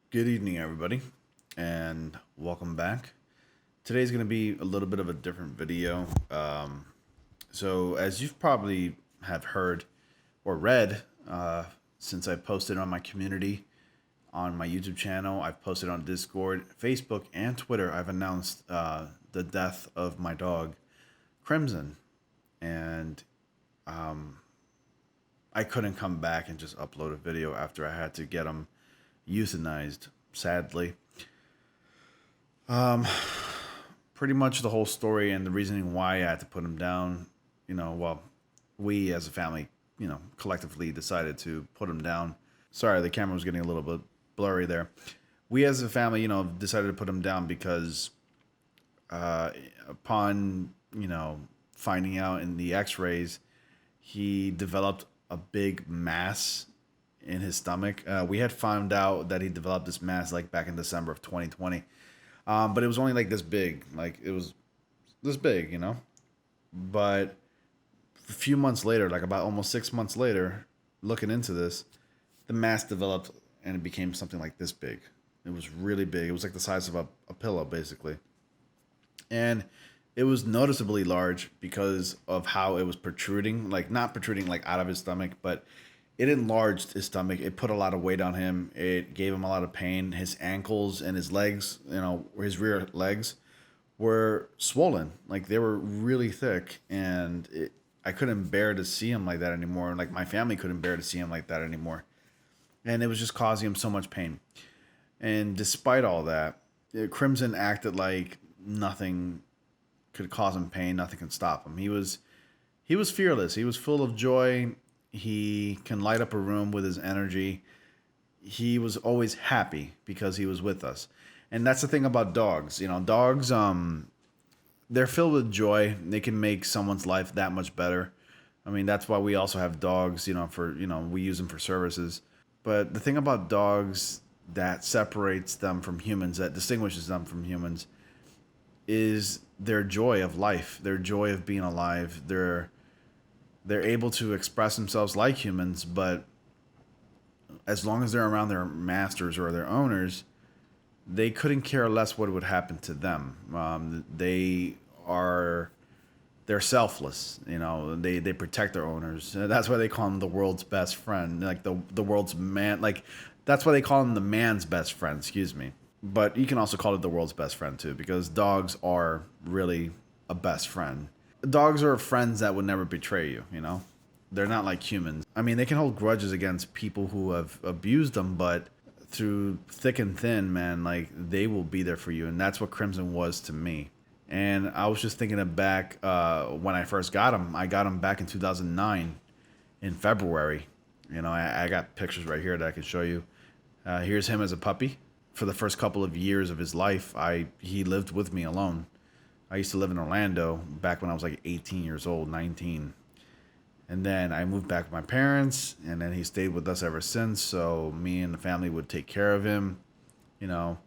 Good evening, everybody, and welcome back. Today's going to be a little bit of a different video. So, as you've probably have heard or read, since I posted on my community, on my YouTube channel, I've posted on Discord, Facebook, and Twitter, I've announced the death of my dog, Crimson, and I couldn't come back and just upload a video after I had to get him euthanized, sadly. Pretty much the whole story and the reasoning why I had to put him down, well, we as a family, collectively decided to put him down. Sorry, the camera was getting a little bit blurry there. We as a family, decided to put him down because upon, finding out in the x-rays, he developed a big mass in his stomach. We had found out that he developed this mass like back in December of 2020. But it was only like this big. Like it was this big, But a few months later, like about almost 6 months later, looking into this, the mass developed and it became something like this big. It was really big. It was like the size of a pillow, basically. And it was noticeably large because of how it was protruding, like not protruding like out of his stomach, but it enlarged his stomach. It put a lot of weight on him. It gave him a lot of pain. His ankles and his legs, his rear legs were swollen. Like they were really thick. And I couldn't bear to see him like that anymore. Like my family couldn't bear to see him like that anymore. And it was just causing him so much pain. And despite all that, Crimson acted like nothing could cause him pain. Nothing could stop him. He was fearless. He was full of joy. He can light up a room with his energy. He was always happy because he was with us. And that's the thing about dogs. Dogs, they're filled with joy. They can make someone's life that much better. I mean, that's why we also have dogs, we use them for services. But the thing about dogs that separates them from humans, that distinguishes them from humans, is their joy of life, their joy of being alive. They're able to express themselves like humans, but as long as they're around their masters or their owners, they couldn't care less what would happen to them. They're selfless. They protect their owners. That's why they call them the world's best friend, like the world's man. Like that's why they call him the man's best friend. Excuse me. But you can also call it the world's best friend too, because dogs are really a best friend. Dogs are friends that would never betray you. They're not like humans. I mean, they can hold grudges against people who have abused them, but through thick and thin, man, like they will be there for you. And that's what Crimson was to me. And I was just thinking of back when I first got him. I got him back in 2009 in February. I got pictures right here that I can show you. Here's him as a puppy. For the first couple of years of his life, he lived with me alone. I used to live in Orlando back when I was like 18 years old, 19. And then I moved back with my parents, and then he stayed with us ever since. So me and the family would take care of him. You know,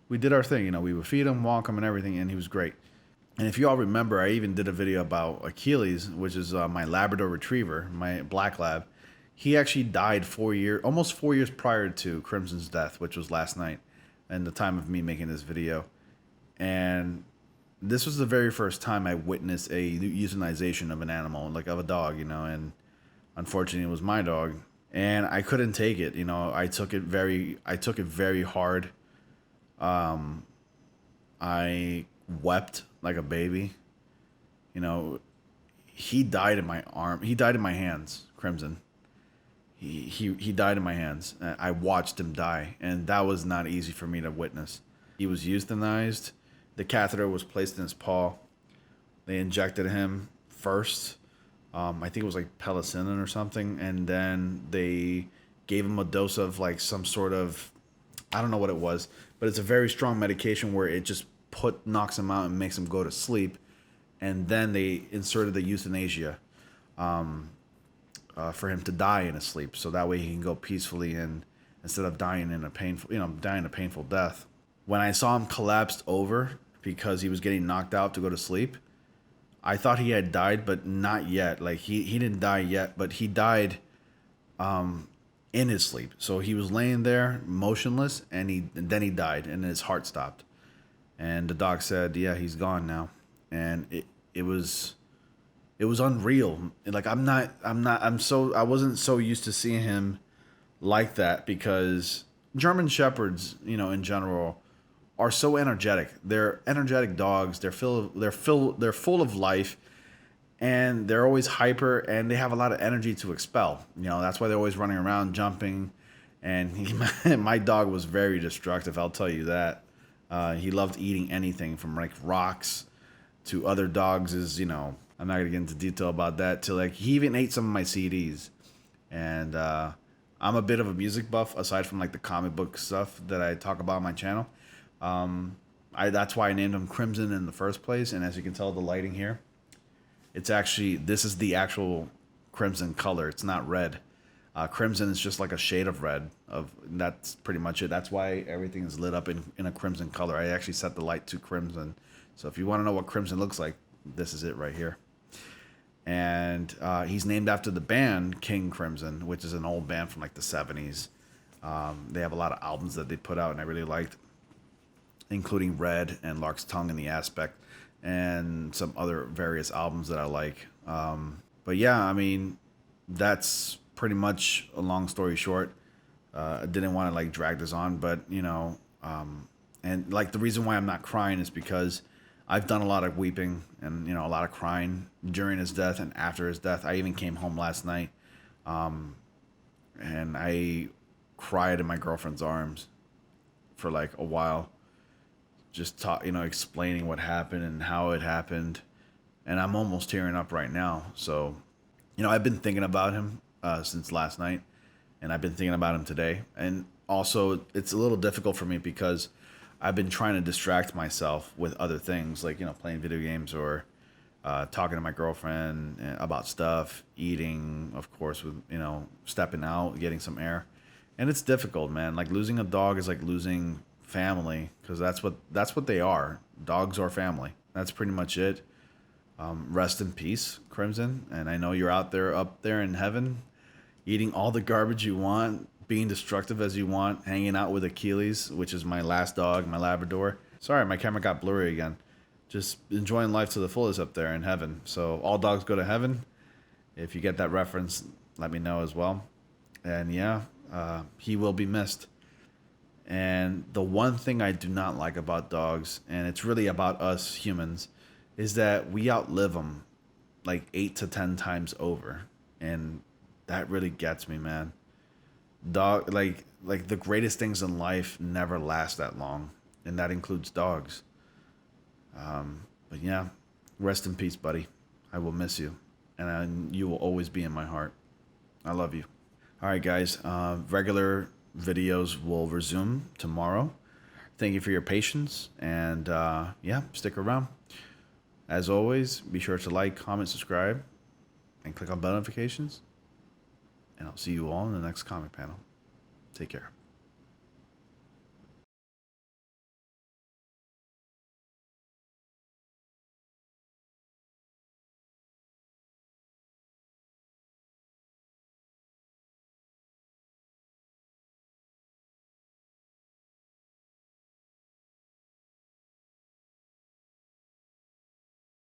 we did our thing. We would feed him, walk him, and everything, and he was great. And if you all remember, I even did a video about Achilles, which is my Labrador Retriever, my black lab. He actually died almost 4 years prior to Crimson's death, which was last night, and the time of me making this video. And this was the very first time I witnessed a euthanization of an animal, like of a dog, and unfortunately it was my dog. And I couldn't take it, I took it very hard. I wept like a baby. He died in my arm. He died in my hands, Crimson. He died in my hands. I watched him die, and that was not easy for me to witness. He was euthanized. The catheter was placed in his paw. They injected him first. I think it was like penicillin or something, and then they gave him a dose of like some sort of, I don't know what it was, but it's a very strong medication where it just knocks him out and makes him go to sleep. And then they inserted the euthanasia for him to die in his sleep, so that way he can go peacefully and instead of dying in a painful death. When I saw him collapsed over because he was getting knocked out to go to sleep, I thought he had died, but not yet. Like he didn't die yet, but he died in his sleep. So he was laying there motionless, and then he died, and his heart stopped. And the doc said, "Yeah, he's gone now." And it was unreal. Like I wasn't so used to seeing him like that, because German shepherds, in general, are so energetic. They're energetic dogs. They're full of life, and they're always hyper, and they have a lot of energy to expel. That's why they're always running around, jumping. And my dog was very destructive. I'll tell you that. He loved eating anything from like rocks to other dogs. I'm not gonna get into detail about that. To like, he even ate some of my CDs. And I'm a bit of a music buff, aside from like the comic book stuff that I talk about on my channel. That's why I named him Krimson in the first place. And as you can tell, the lighting here, this is the actual crimson color. It's not red. Crimson is just like a shade of red. That's pretty much it. That's why everything is lit up in a crimson color. I actually set the light to crimson. So if you want to know what crimson looks like, this is it right here. And he's named after the band King Crimson, which is an old band from like the 70s. They have a lot of albums that they put out, and I really liked, including Red and Lark's Tongue in the Aspect, and some other various albums that I like. But yeah, I mean, that's pretty much a long story short. I didn't want to like drag this on, but and like the reason why I'm not crying is because I've done a lot of weeping and a lot of crying during his death and after his death. I even came home last night, and I cried in my girlfriend's arms for like a while, just explaining what happened and how it happened, and I'm almost tearing up right now. So, I've been thinking about him since last night, and I've been thinking about him today. And also, it's a little difficult for me because I've been trying to distract myself with other things, like playing video games, or talking to my girlfriend about stuff, eating, of course, with stepping out, getting some air. And it's difficult, man. Like, losing a dog is like losing family, because that's what they are. Dogs are family. That's pretty much it. Rest in peace, Crimson. And I know you're up there in heaven, eating all the garbage you want, being destructive as you want, hanging out with Achilles, which is my last dog, my Labrador. Sorry, my camera got blurry again. Just enjoying life to the fullest up there in heaven. So all dogs go to heaven. If you get that reference, let me know as well. And yeah, he will be missed. And the one thing I do not like about dogs, and it's really about us humans, is that we outlive them like 8 to 10 times over. And that really gets me, man. Like the greatest things in life never last that long, and that includes dogs. But yeah, rest in peace, buddy. I will miss you, and you will always be in my heart. I love you. All right, guys. Regular videos will resume tomorrow. Thank you for your patience, and yeah, stick around. As always, be sure to like, comment, subscribe, and click on bell notifications. And I'll see you all in the next comic panel. Take care.